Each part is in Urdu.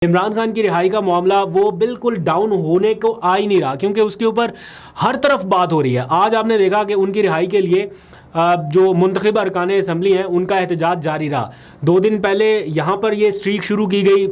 عمران خان کی رہائی کا معاملہ وہ بالکل ڈاؤن ہونے کو آ ہی نہیں رہا، کیونکہ اس کے اوپر ہر طرف بات ہو رہی ہے۔ آج آپ نے دیکھا کہ ان کی رہائی کے لیے جو منتخب ارکان اسمبلی ہیں ان کا احتجاج جاری رہا۔ 2 دن پہلے یہاں پر یہ اسٹریک شروع کی گئی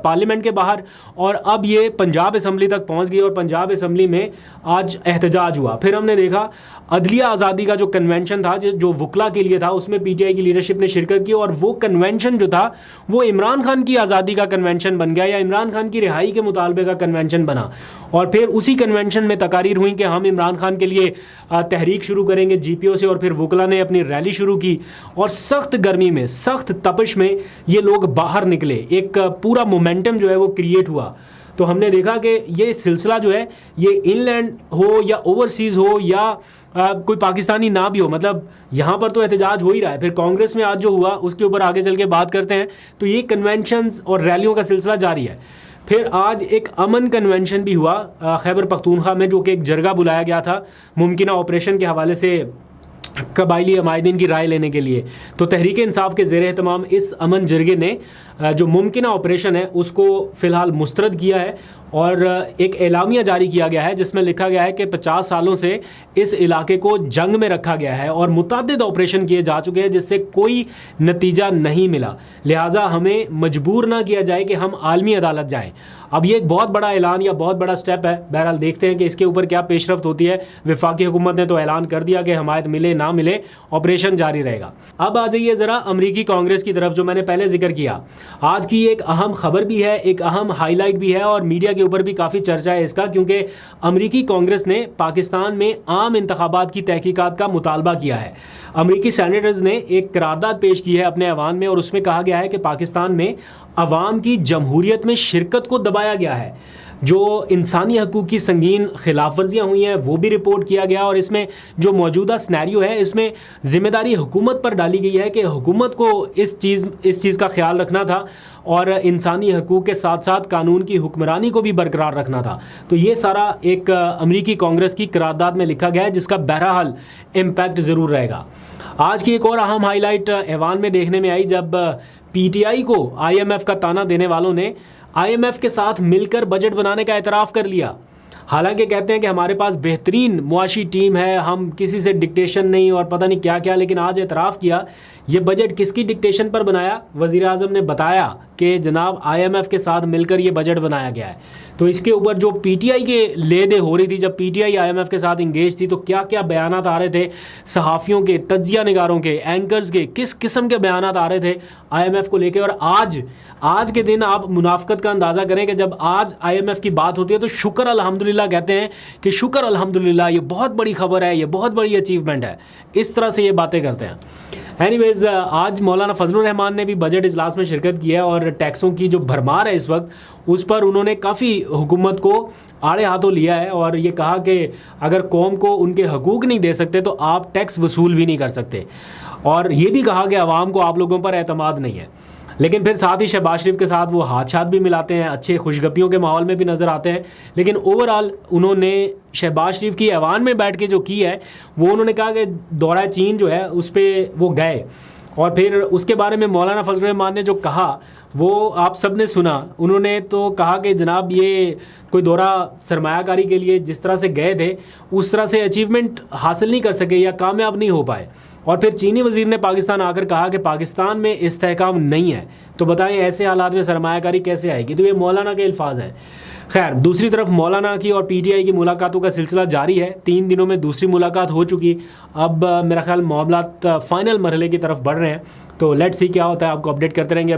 پارلیمنٹ کے باہر، اور اب یہ پنجاب اسمبلی تک پہنچ گئی، اور پنجاب اسمبلی میں آج احتجاج ہوا۔ پھر ہم نے دیکھا عدلیہ آزادی کا جو کنونشن تھا جو وکلا کے لیے تھا، اس میں پی ٹی آئی کی لیڈرشپ نے شرکت کی، اور وہ کنونشن جو تھا وہ عمران خان کی آزادی کا کنونشن بن گیا، یا عمران خان کی رہائی کے مطالبے کا کنونشن بنا۔ اور پھر اسی کنونشن میں تقاریر ہوئیں کہ ہم عمران خان کے لیے تحریک شروع کریں گے جی پی او سے، اور پھر وکلا نے اپنی ریلی شروع کی، اور سخت گرمی میں سخت تپش میں یہ لوگ باہر نکلے، ایک پورا مومنٹم جو ہے وہ کریٹ ہوا۔ تو ہم نے دیکھا کہ یہ سلسلہ جو ہے یہ ان لینڈ ہو یا اوورسیز ہو یا کوئی پاکستانی نہ بھی ہو، مطلب یہاں پر تو احتجاج ہو ہی رہا ہے۔ پھر کانگریس میں آج جو ہوا اس کے اوپر آگے چل کے بات کرتے ہیں۔ تو یہ کنونشنز اور ریلیوں کا سلسلہ جاری ہے۔ پھر آج ایک امن کنونشن بھی ہوا خیبر پختونخوا میں، جو کہ ایک جرگہ بلایا گیا تھا ممکنہ آپریشن کے حوالے سے قبائلی عمائدین کی رائے لینے کے لیے۔ تو تحریک انصاف کے زیر اہتمام اس امن جرگے نے جو ممکنہ آپریشن ہے اس کو فی الحال مسترد کیا ہے، اور ایک اعلامیہ جاری کیا گیا ہے جس میں لکھا گیا ہے کہ 50 سالوں سے اس علاقے کو جنگ میں رکھا گیا ہے، اور متعدد آپریشن کیے جا چکے ہیں جس سے کوئی نتیجہ نہیں ملا، لہٰذا ہمیں مجبور نہ کیا جائے کہ ہم عالمی عدالت جائیں۔ اب یہ ایک بہت بڑا اعلان یا بہت بڑا سٹیپ ہے، بہرحال دیکھتے ہیں کہ اس کے اوپر کیا پیش رفت ہوتی ہے۔ وفاقی حکومت نے تو اعلان کر دیا کہ حمایت ملے نہ ملے آپریشن جاری رہے گا۔ اب آ جائیے ذرا امریکی کانگریس کی طرف، جو میں نے پہلے ذکر کیا۔ آج کی ایک اہم خبر بھی ہے، ایک اہم ہائی لائٹ بھی ہے، اور میڈیا کے اوپر بھی کافی چرچا ہے اس کا، کیونکہ امریکی کانگریس نے پاکستان میں عام انتخابات کی تحقیقات کا مطالبہ کیا ہے۔ امریکی سینیٹرز نے ایک قرارداد پیش کی ہے اپنے ایوان میں، اور اس میں کہا گیا ہے کہ پاکستان میں عوام کی جمہوریت میں شرکت کو دبایا گیا ہے۔ جو انسانی حقوق کی سنگین خلاف ورزیاں ہوئی ہیں وہ بھی رپورٹ کیا گیا، اور اس میں جو موجودہ سنیریو ہے اس میں ذمہ داری حکومت پر ڈالی گئی ہے کہ حکومت کو اس چیز کا خیال رکھنا تھا، اور انسانی حقوق کے ساتھ ساتھ قانون کی حکمرانی کو بھی برقرار رکھنا تھا۔ تو یہ سارا ایک امریکی کانگریس کی قرارداد میں لکھا گیا ہے، جس کا بہرحال امپیکٹ ضرور رہے گا۔ آج کی ایک اور اہم ہائی لائٹ ایوان میں دیکھنے میں آئی، جب پی ٹی آئی کو آئی ایم ایف کا تانا دینے والوں نے آئی ایم ایف کے ساتھ مل کر بجٹ بنانے کا اعتراف کر لیا۔ حالانکہ کہتے ہیں کہ ہمارے پاس بہترین معاشی ٹیم ہے، ہم کسی سے ڈکٹیشن نہیں اور پتہ نہیں کیا کیا، لیکن آج اعتراف کیا۔ یہ بجٹ کس کی ڈکٹیشن پر بنایا؟ وزیر اعظم نے بتایا کہ جناب آئی ایم ایف کے ساتھ مل کر یہ بجٹ بنایا گیا ہے۔ تو اس کے اوپر جو پی ٹی آئی کے لے دے ہو رہی تھی، جب P T I M F کے ساتھ انگیج تھی، تو کیا کیا بیانات آ رہے تھے صحافیوں کے، تجزیہ نگاروں کے، اینکرز کے، کس قسم کے بیانات آ رہے تھے آئی ایم ایف کو لے کے۔ اور آج کے دن آپ منافقت کا اندازہ کریں کہ جب آج آئی ایم ایف کی بات ہوتی ہے تو شکر الحمدللہ کہتے ہیں کہ شکر الحمدللہ، یہ بہت بڑی خبر ہے، یہ بہت بڑی اچیومنٹ ہے، اس طرح سے یہ باتیں کرتے ہیں۔ اینی ویز، آج مولانا فضل الرحمان نے بھی بجٹ اجلاس میں شرکت کی ہے، اور ٹیکسوں کی جو بھرمار ہے اس وقت، اس پر انہوں نے کافی حکومت کو آڑے ہاتھوں لیا ہے، اور یہ کہا کہ اگر قوم کو ان کے حقوق نہیں دے سکتے تو آپ ٹیکس وصول بھی نہیں کر سکتے، اور یہ بھی کہا کہ عوام کو آپ لوگوں پر اعتماد نہیں ہے۔ لیکن پھر ساتھ ہی شہباز شریف کے ساتھ وہ ہاتھ بھی ملاتے ہیں، اچھے خوشگپیوں کے ماحول میں بھی نظر آتے ہیں۔ لیکن اوورآل انہوں نے شہباز شریف کی ایوان میں بیٹھ کے جو کی ہے، وہ انہوں نے کہا کہ دورہ چین جو ہے اس پہ وہ گئے، اور پھر اس کے بارے میں مولانا فضل الرحمان نے جو کہا وہ آپ سب نے سنا۔ انہوں نے تو کہا کہ جناب یہ کوئی دورہ سرمایہ کاری کے لیے جس طرح سے گئے تھے اس طرح سے اچیومنٹ حاصل نہیں کر سکے یا کامیاب نہیں ہو پائے۔ اور پھر چینی وزیر نے پاکستان آ کر کہا کہ پاکستان میں استحکام نہیں ہے، تو بتائیں ایسے حالات میں سرمایہ کاری کیسے آئے گی؟ تو یہ مولانا کے الفاظ ہیں۔ خیر، دوسری طرف مولانا کی اور پی ٹی آئی کی ملاقاتوں کا سلسلہ جاری ہے۔ 3 دنوں میں دوسری ملاقات ہو چکی، اب میرا خیال معاملات فائنل مرحلے کی طرف بڑھ رہے ہیں۔ تو لیٹس سی کیا ہوتا ہے، آپ کو اپڈیٹ کرتے رہیں گے۔